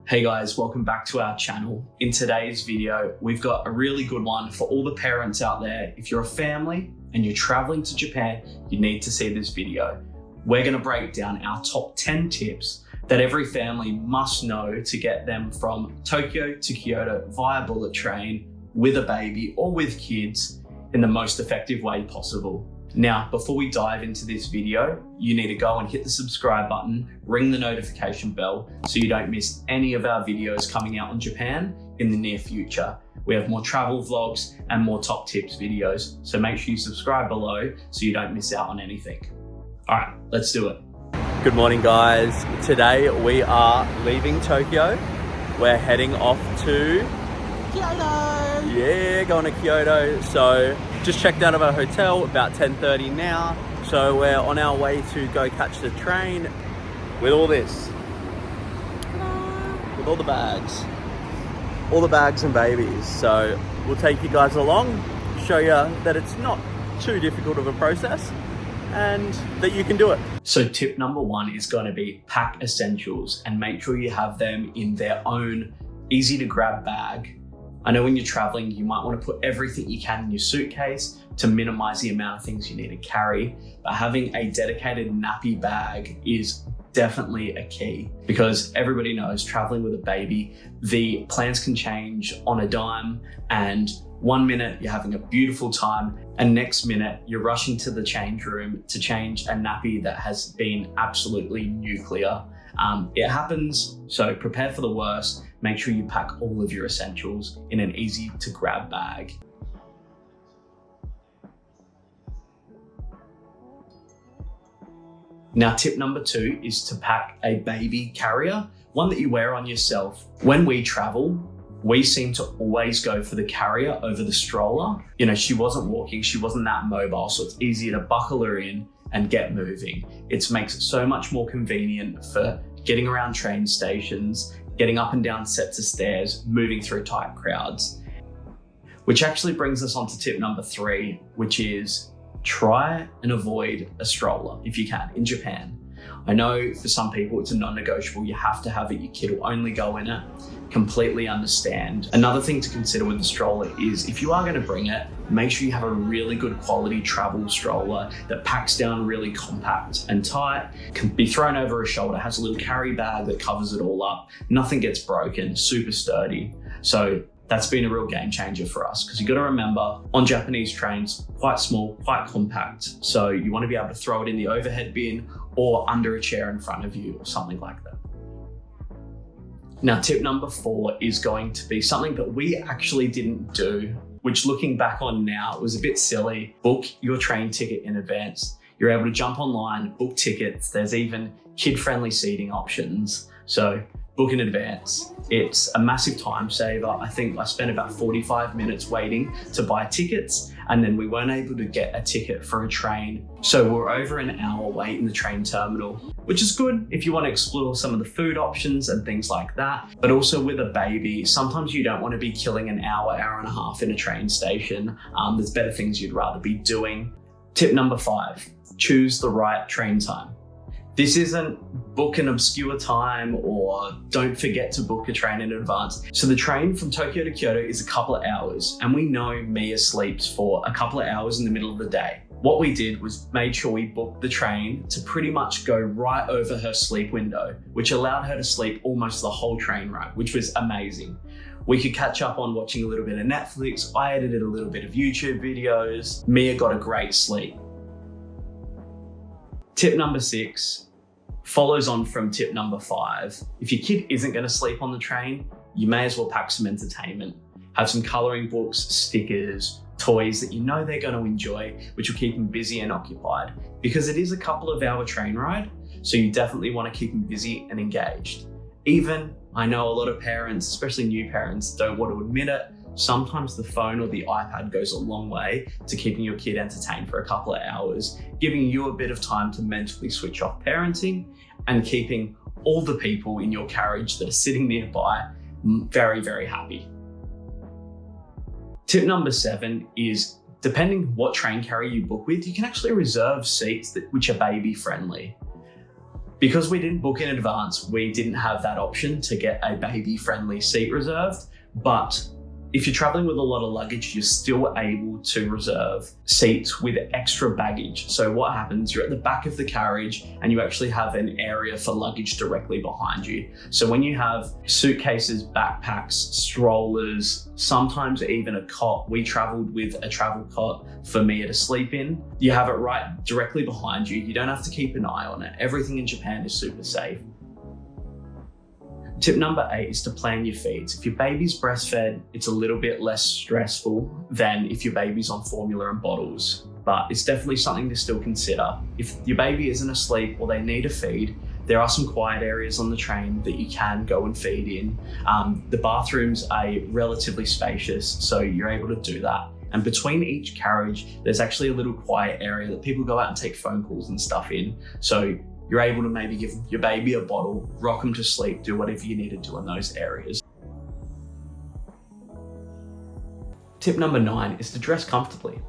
Hey guys, welcome back to our channel. In today's video, we've got a really good one for all the parents out there. If you're a family and you're traveling to Japan, you need to see this video. We're gonna break down our top 10 tips that every family must know to get them from Tokyo to Kyoto via bullet train with a baby or with kids in the most effective way possible. Now, before we dive into this video, you need to go and hit the subscribe button, ring the notification bell so you don't miss any of our videos coming out on Japan in the near future. We have more travel vlogs and more top tips videos, so make sure you subscribe below so you don't miss out on anything. All right, let's do it. Good morning, guys. Today we are leaving Tokyo. We're heading off to Kyoto. Yeah, going to Kyoto. So just checked out of our hotel, about 10:30 now. So we're on our way to go catch the train with all this. With all the bags. All the bags and babies. So we'll take you guys along, show you that it's not too difficult of a process and that you can do it. So tip number one is going to be pack essentials and make sure you have them in their own easy to grab bag. I know when you're traveling, you might want to put everything you can in your suitcase to minimize the amount of things you need to carry, but having a dedicated nappy bag is definitely a key because everybody knows traveling with a baby, the plans can change on a dime, and 1 minute you're having a beautiful time and next minute you're rushing to the change room to change a nappy that has been absolutely nuclear. It happens, so prepare for the worst. Make sure you pack all of your essentials in an easy to grab bag. Now, tip number two is to pack a baby carrier, one that you wear on yourself. When we travel, we seem to always go for the carrier over the stroller. You know, she wasn't walking, she wasn't that mobile, so it's easier to buckle her in and get moving. It makes it so much more convenient for getting around train stations, getting up and down sets of stairs, moving through tight crowds. Which actually brings us on to tip number three, which is try and avoid a stroller if you can in Japan. I know for some people it's a non-negotiable, you have to have it, your kid will only go in it. Completely understand. Another thing to consider with the stroller is if you are going to bring it, make sure you have a really good quality travel stroller that packs down really compact and tight, can be thrown over a shoulder, has a little carry bag that covers it all up, nothing gets broken, super sturdy. So that's been a real game changer for us because you got to remember on Japanese trains, quite small, quite compact. So you want to be able to throw it in the overhead bin or under a chair in front of you or something like that. Now, tip number four is going to be something that we actually didn't do, which looking back on now was a bit silly. Book your train ticket in advance. You're able to jump online, book tickets. There's even kid-friendly seating options. So book in advance. It's a massive time saver. I think I spent about 45 minutes waiting to buy tickets and then we weren't able to get a ticket for a train. So we're over an hour wait in the train terminal, which is good if you want to explore some of the food options and things like that. But also with a baby, sometimes you don't want to be killing an hour, hour and a half in a train station. There's better things you'd rather be doing. Tip number five, choose the right train time. This isn't book an obscure time or don't forget to book a train in advance. So the train from Tokyo to Kyoto is a couple of hours and we know Mia sleeps for a couple of hours in the middle of the day. What we did was made sure we booked the train to pretty much go right over her sleep window, which allowed her to sleep almost the whole train ride, which was amazing. We could catch up on watching a little bit of Netflix. I edited a little bit of YouTube videos. Mia got a great sleep. Tip number six follows on from tip number five. If your kid isn't going to sleep on the train, you may as well pack some entertainment. Have some coloring books, stickers, toys that you know they're going to enjoy, which will keep them busy and occupied because it is a couple of hour train ride. So you definitely want to keep them busy and engaged. Even, I know a lot of parents, especially new parents, don't want to admit it. Sometimes the phone or the iPad goes a long way to keeping your kid entertained for a couple of hours, giving you a bit of time to mentally switch off parenting and keeping all the people in your carriage that are sitting nearby very, very happy. Tip number seven is, depending what train carrier you book with, you can actually reserve seats which are baby friendly. Because we didn't book in advance, we didn't have that option to get a baby-friendly seat reserved, but if you're traveling with a lot of luggage, you're still able to reserve seats with extra baggage. So what happens, you're at the back of the carriage and you actually have an area for luggage directly behind you. So when you have suitcases, backpacks, strollers, sometimes even a cot, we traveled with a travel cot for Mia to sleep in. You have it right directly behind you. You don't have to keep an eye on it. Everything in Japan is super safe. Tip number 8 is to plan your feeds. If your baby's breastfed, it's a little bit less stressful than if your baby's on formula and bottles, but it's definitely something to still consider. If your baby isn't asleep or they need a feed, there are some quiet areas on the train that you can go and feed in. The bathrooms are relatively spacious, so you're able to do that. And between each carriage, there's actually a little quiet area that people go out and take phone calls and stuff in. So you're able to maybe give your baby a bottle, rock them to sleep, do whatever you need to do in those areas. Tip number 9 is to dress comfortably.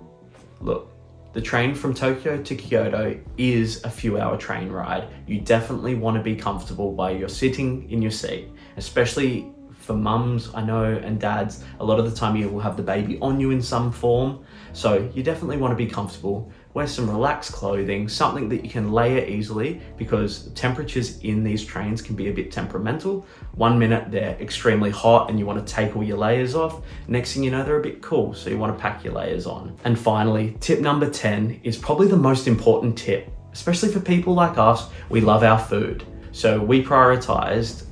Look, the train from Tokyo to Kyoto is a few-hour train ride. You definitely want to be comfortable while you're sitting in your seat, especially for mums, I know, and dads. A lot of the time you will have the baby on you in some form, so you definitely want to be comfortable. Wear some relaxed clothing, something that you can layer easily, because temperatures in these trains can be a bit temperamental. 1 minute they're extremely hot and you want to take all your layers off. Next thing you know, they're a bit cool, so you want to pack your layers on. And finally, tip number 10 is probably the most important tip, especially for people like us. We love our food. So we prioritized,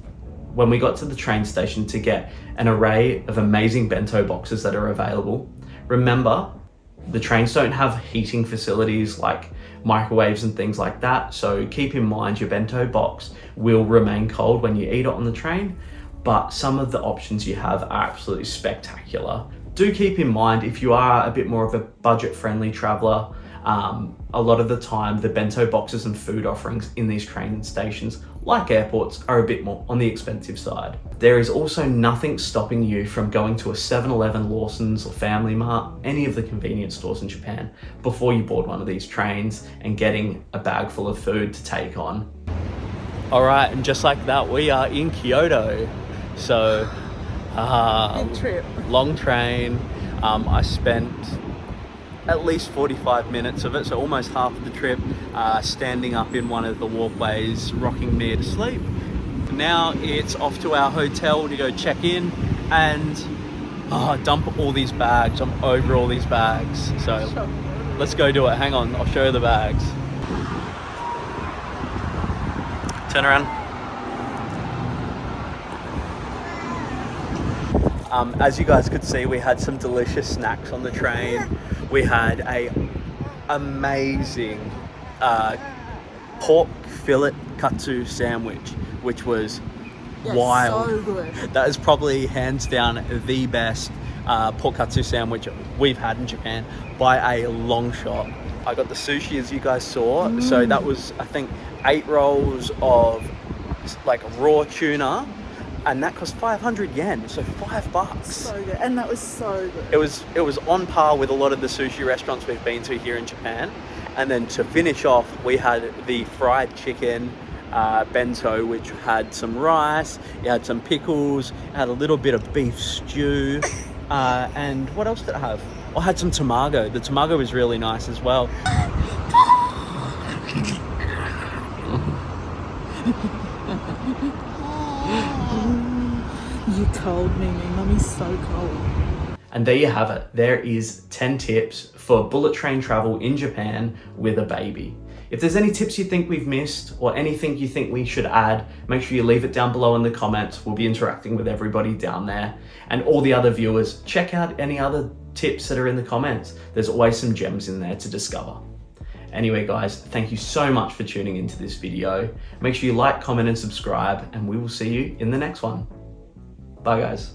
when we got to the train station, to get an array of amazing bento boxes that are available. Remember, the trains don't have heating facilities like microwaves and things like that, so keep in mind your bento box will remain cold when you eat it on the train, but some of the options you have are absolutely spectacular. Do keep in mind, if you are a bit more of a budget-friendly traveler, a lot of the time the bento boxes and food offerings in these train stations, like airports, are a bit more on the expensive side. There is also nothing stopping you from going to a 7-Eleven, Lawson's or Family Mart, any of the convenience stores in Japan, before you board one of these trains and getting a bag full of food to take on. All right, and just like that, we are in Kyoto. So, Big trip. Long train. I spent at least 45 minutes of it, so almost half of the trip, standing up in one of the walkways, rocking Mia to sleep. Now it's off to our hotel to go check in and dump all these bags. I'm over all these bags. So let's go do it. Hang on, I'll show you the bags. Turn around. As you guys could see, we had some delicious snacks on the train. We had a amazing pork fillet katsu sandwich, which was wild. So good. That is probably hands down the best pork katsu sandwich we've had in Japan by a long shot. I got the sushi, as you guys saw. So that was, I think, 8 rolls of like raw tuna, and that cost 500 yen, so $5. So good, and that was so good. It was on par with a lot of the sushi restaurants we've been to here in Japan. And then to finish off, we had the fried chicken bento, which had some rice, it had some pickles, it had a little bit of beef stew, and what else did I have? I had some tamago. The tamago was really nice as well. You cold, Mimi. Mummy's so cold. And there you have it. There is 10 tips for bullet train travel in Japan with a baby. If there's any tips you think we've missed or anything you think we should add, make sure you leave it down below in the comments. We'll be interacting with everybody down there. And all the other viewers, check out any other tips that are in the comments. There's always some gems in there to discover. Anyway guys, thank you so much for tuning into this video. Make sure you like, comment and subscribe, and we will see you in the next one. Bye guys.